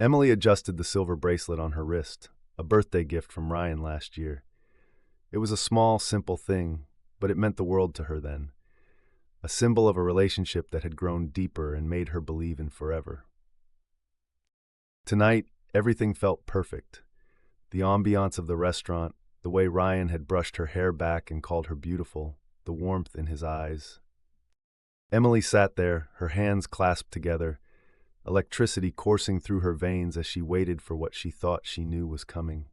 Emily adjusted the silver bracelet on her wrist, a birthday gift from Ryan last year. It was a small, simple thing, but it meant the world to her then. A symbol of a relationship that had grown deeper and made her believe in forever. Tonight, everything felt perfect. The ambiance of the restaurant, the way Ryan had brushed her hair back and called her beautiful, the warmth in his eyes. Emily sat there, her hands clasped together, electricity coursing through her veins as she waited for what she thought she knew was coming.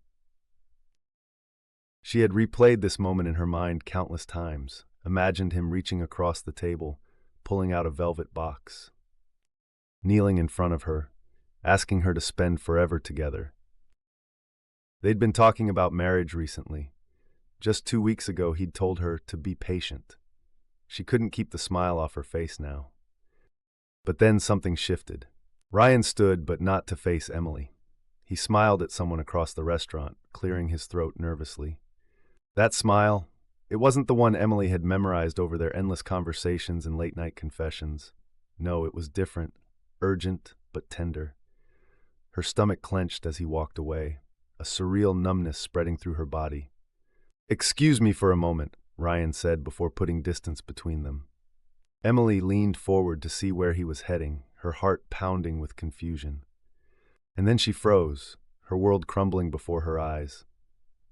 She had replayed this moment in her mind countless times, imagined him reaching across the table, pulling out a velvet box, kneeling in front of her, asking her to spend forever together. They'd been talking about marriage recently. Just 2 weeks ago, he'd told her to be patient. She couldn't keep the smile off her face now. But then something shifted. Ryan stood, but not to face Emily. He smiled at someone across the restaurant, clearing his throat nervously. That smile, it wasn't the one Emily had memorized over their endless conversations and late-night confessions. No, it was different, urgent, but tender. Her stomach clenched as he walked away, a surreal numbness spreading through her body. "Excuse me for a moment," Ryan said before putting distance between them. Emily leaned forward to see where he was heading, her heart pounding with confusion. And then she froze, her world crumbling before her eyes.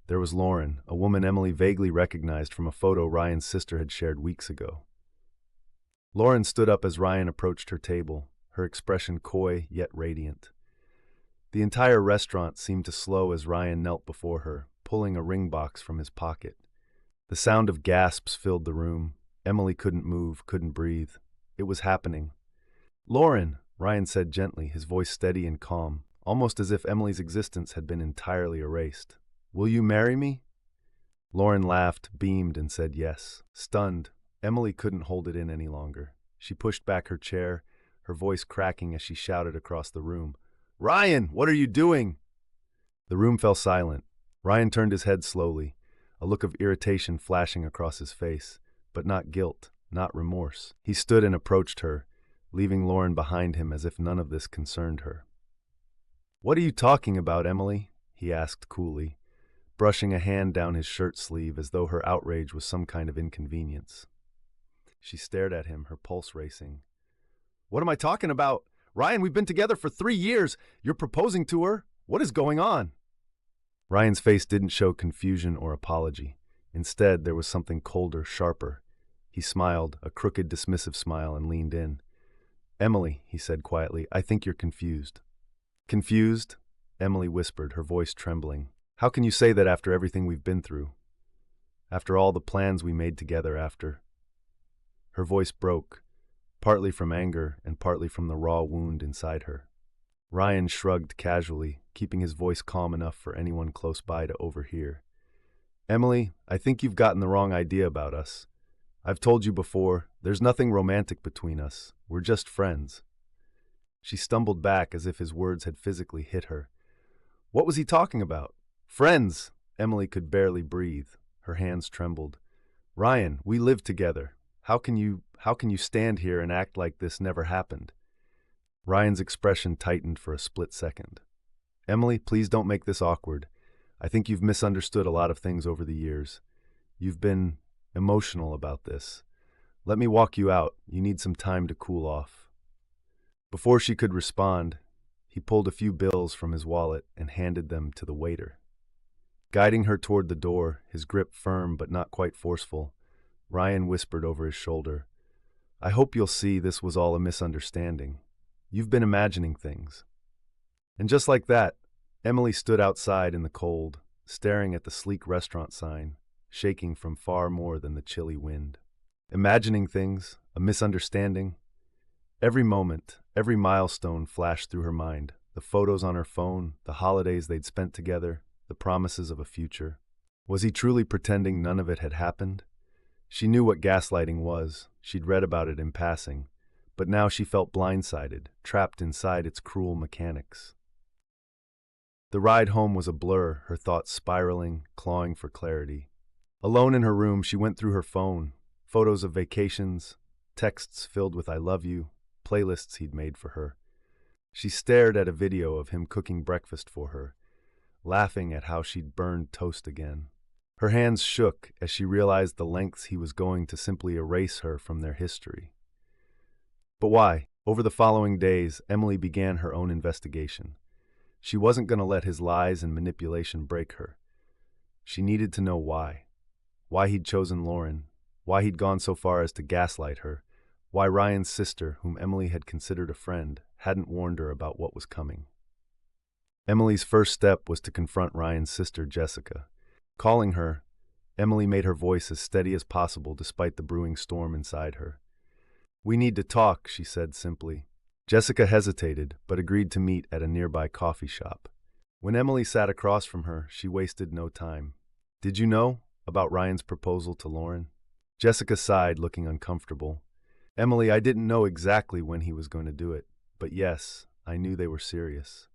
There was Lauren, a woman Emily vaguely recognized from a photo Ryan's sister had shared weeks ago. Lauren stood up as Ryan approached her table, her expression coy yet radiant. The entire restaurant seemed to slow as Ryan knelt before her, pulling a ring box from his pocket. The sound of gasps filled the room. Emily couldn't move, couldn't breathe. It was happening. "Lauren," Ryan said gently, his voice steady and calm, almost as if Emily's existence had been entirely erased. "Will you marry me?" Lauren laughed, beamed, and said yes. Stunned, Emily couldn't hold it in any longer. She pushed back her chair, her voice cracking as she shouted across the room, "Ryan, what are you doing?" The room fell silent. Ryan turned his head slowly, a look of irritation flashing across his face, but not guilt, not remorse. He stood and approached her, leaving Lauren behind him as if none of this concerned her. "What are you talking about, Emily?" he asked coolly, brushing a hand down his shirt sleeve as though her outrage was some kind of inconvenience. She stared at him, her pulse racing. "What am I talking about? Ryan, we've been together for 3 years. You're proposing to her. What is going on?" Ryan's face didn't show confusion or apology. Instead, there was something colder, sharper. He smiled, a crooked, dismissive smile, and leaned in. "Emily," he said quietly, "I think you're confused." "Confused?" Emily whispered, her voice trembling. "How can you say that after everything we've been through? After all the plans we made together after?" Her voice broke, partly from anger and partly from the raw wound inside her. Ryan shrugged casually, keeping his voice calm enough for anyone close by to overhear. "Emily, I think you've gotten the wrong idea about us. I've told you before, there's nothing romantic between us. We're just friends." She stumbled back as if his words had physically hit her. What was he talking about? "Friends!" Emily could barely breathe. Her hands trembled. "Ryan, we live together. How can you stand here and act like this never happened?" Ryan's expression tightened for a split second. "Emily, please don't make this awkward. I think you've misunderstood a lot of things over the years. You've been emotional about this. Let me walk you out. You need some time to cool off." Before she could respond, he pulled a few bills from his wallet and handed them to the waiter. Guiding her toward the door, his grip firm but not quite forceful, Ryan whispered over his shoulder, "I hope you'll see this was all a misunderstanding. You've been imagining things." And just like that, Emily stood outside in the cold, staring at the sleek restaurant sign, shaking from far more than the chilly wind. Imagining things, a misunderstanding. Every moment, every milestone flashed through her mind, the photos on her phone, the holidays they'd spent together, the promises of a future. Was he truly pretending none of it had happened? She knew what gaslighting was, she'd read about it in passing, but now she felt blindsided, trapped inside its cruel mechanics. The ride home was a blur, her thoughts spiraling, clawing for clarity. Alone in her room, she went through her phone, photos of vacations, texts filled with "I love you," playlists he'd made for her. She stared at a video of him cooking breakfast for her, laughing at how she'd burned toast again. Her hands shook as she realized the lengths he was going to simply erase her from their history. But why? Over the following days, Emily began her own investigation. She wasn't going to let his lies and manipulation break her. She needed to know why. Why he'd chosen Lauren, why he'd gone so far as to gaslight her, why Ryan's sister, whom Emily had considered a friend, hadn't warned her about what was coming. Emily's first step was to confront Ryan's sister, Jessica. Calling her, Emily made her voice as steady as possible despite the brewing storm inside her. "We need to talk," she said simply. Jessica hesitated, but agreed to meet at a nearby coffee shop. When Emily sat across from her, she wasted no time. "Did you know about Ryan's proposal to Lauren?" Jessica sighed, looking uncomfortable. "Emily, I didn't know exactly when he was going to do it, but yes, I knew they were serious."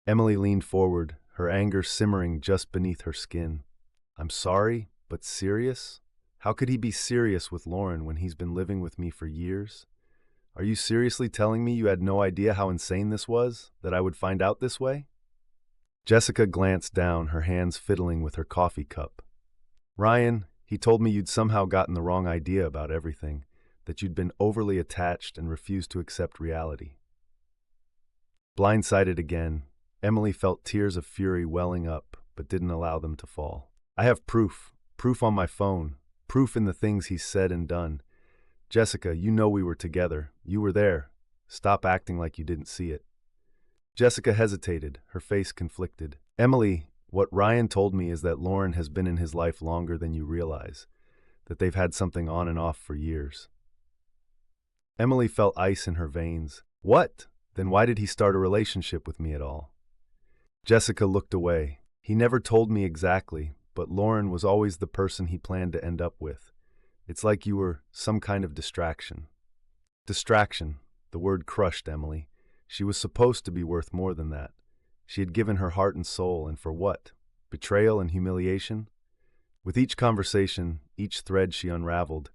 Emily leaned forward, her anger simmering just beneath her skin. "I'm sorry, but serious? How could he be serious with Lauren when he's been living with me for years? Are you seriously telling me you had no idea how insane this was, that I would find out this way?" Jessica glanced down, her hands fiddling with her coffee cup. "Ryan, he told me you'd somehow gotten the wrong idea about everything, that you'd been overly attached and refused to accept reality." Blindsided again, Emily felt tears of fury welling up, but didn't allow them to fall. "I have proof on my phone, proof in the things he's said and done. Jessica, you know we were together. You were there. Stop acting like you didn't see it." Jessica hesitated, her face conflicted. "Emily, what Ryan told me is that Lauren has been in his life longer than you realize, that they've had something on and off for years." Emily felt ice in her veins. "What? Then why did he start a relationship with me at all?" Jessica looked away. "He never told me exactly, but Lauren was always the person he planned to end up with. It's like you were some kind of distraction." Distraction. The word crushed Emily. She was supposed to be worth more than that. She had given her heart and soul, and for what? Betrayal and humiliation? With each conversation, each thread she unraveled,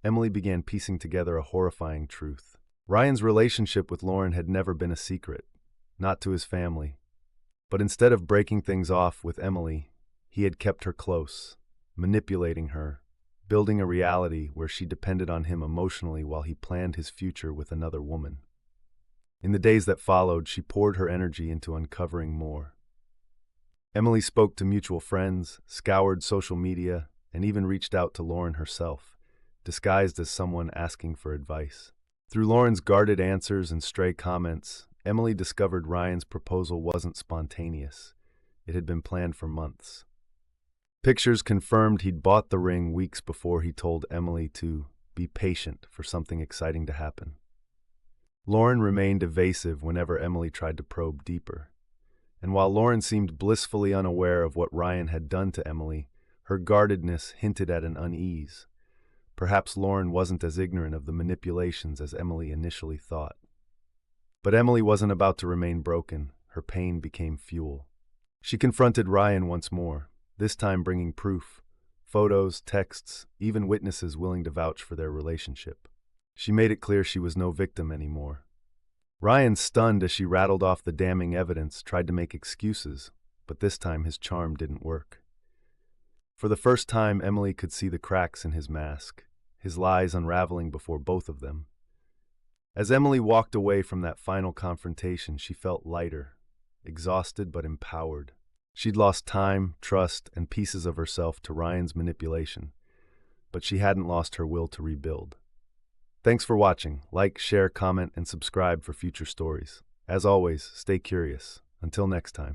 Emily began piecing together a horrifying truth. Ryan's relationship with Lauren had never been a secret, not to his family. But instead of breaking things off with Emily, he had kept her close, manipulating her, building a reality where she depended on him emotionally while he planned his future with another woman. In the days that followed, she poured her energy into uncovering more. Emily spoke to mutual friends, scoured social media, and even reached out to Lauren herself, disguised as someone asking for advice. Through Lauren's guarded answers and stray comments, Emily discovered Ryan's proposal wasn't spontaneous. It had been planned for months. Pictures confirmed he'd bought the ring weeks before he told Emily to be patient for something exciting to happen. Lauren remained evasive whenever Emily tried to probe deeper. And while Lauren seemed blissfully unaware of what Ryan had done to Emily, her guardedness hinted at an unease. Perhaps Lauren wasn't as ignorant of the manipulations as Emily initially thought. But Emily wasn't about to remain broken. Her pain became fuel. She confronted Ryan once more, this time bringing proof, photos, texts, even witnesses willing to vouch for their relationship. She made it clear she was no victim anymore. Ryan, stunned as she rattled off the damning evidence, tried to make excuses, but this time his charm didn't work. For the first time, Emily could see the cracks in his mask, his lies unraveling before both of them. As Emily walked away from that final confrontation, she felt lighter, exhausted but empowered. She'd lost time, trust, and pieces of herself to Ryan's manipulation, but she hadn't lost her will to rebuild. Thanks for watching. Like, share, comment, and subscribe for future stories. As always, stay curious. Until next time.